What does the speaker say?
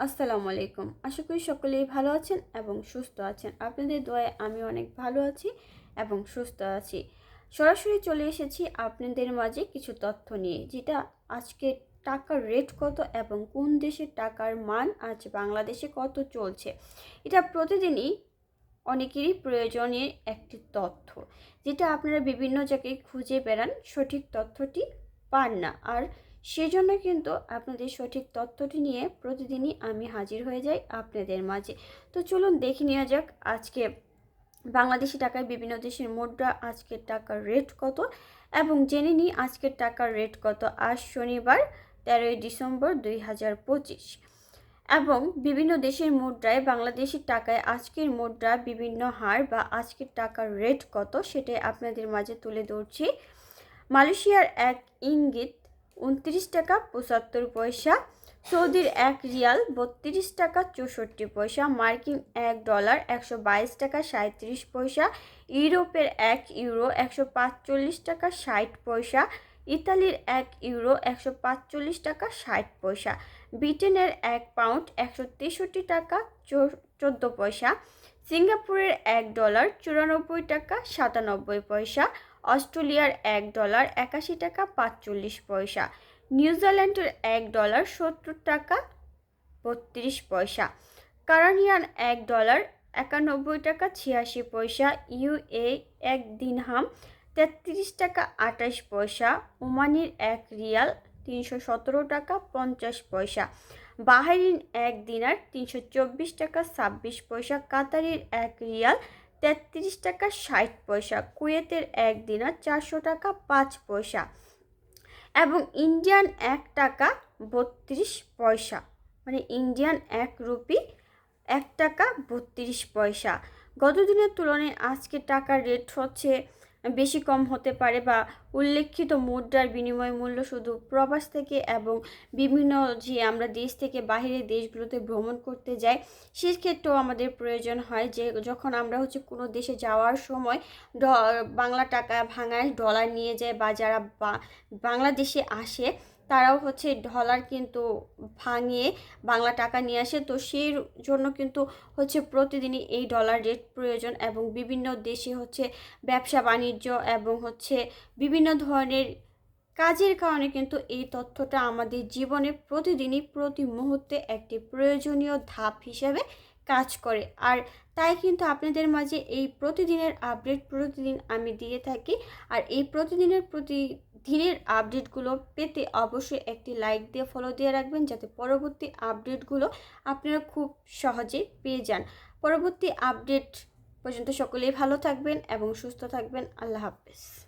আসসালামু আলাইকুম। আশা করি সকলেই ভালো আছেন এবং সুস্থ আছেন। আপনাদের দোয়ায় আমি অনেক ভালো আছি এবং সুস্থ আছি। সরাসরি চলে এসেছি আপনাদের মাঝে কিছু তথ্য নিয়ে, যেটা আজকে টাকার রেট কত এবং কোন দেশের টাকার মান আজ বাংলাদেশে কত চলছে। এটা প্রতিদিনই অনেকেরই প্রয়োজনীয় একটি তথ্য, যেটা আপনারা বিভিন্ন জায়গায় খুঁজে বেড়ান, সঠিক তথ্যটি পান না। আর সেজন্য কিন্তু আপনাদের সঠিক তথ্যটি নিয়ে প্রতিদিনই আমি হাজির হয়ে যাই আপনাদের মাঝে। তো চলুন দেখে নেওয়া যাক আজকে বাংলাদেশি টাকায় বিভিন্ন দেশের মুদ্রা আজকের টাকার রেট কত, এবং জেনে নিই আজকের টাকার রেট কত আজ শনিবার 13 ডিসেম্বর 2025। এবং বিভিন্ন দেশের মুদ্রায় বাংলাদেশি টাকায় আজকের মুদ্রা বিভিন্ন হার বা আজকের টাকার রেট কত সেটাই আপনাদের মাঝে তুলে ধরছি। মালয়েশিয়ার এক ইঙ্গিত 29 টাকা 75 পয়সা, সৌদির এক রিয়াল 32 টাকা 64 পয়সা, মার্কিন $1 122 টাকা 37 পয়সা, ইউরোপের এক ইউরো 145 টাকা 60 পয়সা, ইতালির এক ইউরো 145 টাকা 60 পয়সা, ব্রিটেনের এক পাউন্ড 163 টাকা 14 পয়সা, সিঙ্গাপুরের $1 94 টাকা 97 পয়সা, অস্ট্রেলিয়ার $1 81 টাকা 45 পয়সা, নিউজিল্যান্ডের $1 70 টাকা 32 পয়সা, কানাডিয়ান $1 91 টাকা 86 পয়সা, ইউএ এক দিরহাম 33 টাকা 28 পয়সা, ওমানির এক রিয়াল 317 টাকা 50 পয়সা, বাহরাইন এক দিনার 324 টাকা 26 পয়সা, কাতারের এক রিয়াল 33 টাকা 60 পয়সা, কুয়েতের এক দিনার 400 টাকা 5 পয়সা এবং ইন্ডিয়ান 1 টাকা 32 পয়সা, মানে ইন্ডিয়ান 1 রুপি 1 টাকা 32 পয়সা। গত দিনের তুলনায় আজকে টাকার রেট হচ্ছে বেশি কম হতে পারে, বা উল্লেখিত মুদ্রার বিনিময় মূল্য শুধু প্রবাস থেকে এবং বিভিন্ন যে আমরা দেশ থেকে বাইরের দেশগুলোতে ভ্রমণ করতে যাই সেক্ষেত্রেও আমাদের প্রয়োজন হয় যে যখন আমরা কোনো দেশে যাওয়ার সময় বাংলা টাকা ভাঙায় ডলার নিয়ে যায়, বা যারা বাংলাদেশে আসে তারাও ডলার কিন্তু ভাঙিয়ে বাংলা টাকা নিয়ে আসে। তো সেই জন্য কিন্তু প্রতিদিনই এই ডলার রেট প্রয়োজন, এবং বিভিন্ন দেশে ব্যবসা বাণিজ্য এবং বিভিন্ন ধরনের কাজের কারণে কিন্তু এই তথ্যটা আমাদের জীবনে প্রতিদিনই প্রতি মুহূর্তে একটি প্রয়োজনীয় ধাপ হিসেবে কাজ করে। আর তাই কিন্তু আপনাদের মাঝে এই প্রতিদিনের আপডেট প্রতিদিন আমি দিয়ে থাকি। আর এই প্রতিদিনের আপডেটগুলো পেতে অবশ্যই একটি লাইক দিয়ে ফলো দিয়ে রাখবেন, যাতে পরবর্তী আপডেটগুলো আপনারা খুব সহজে পেয়ে যান। পরবর্তী আপডেট পর্যন্ত সকলেই ভালো থাকবেন এবং সুস্থ থাকবেন। আল্লাহ হাফেজ।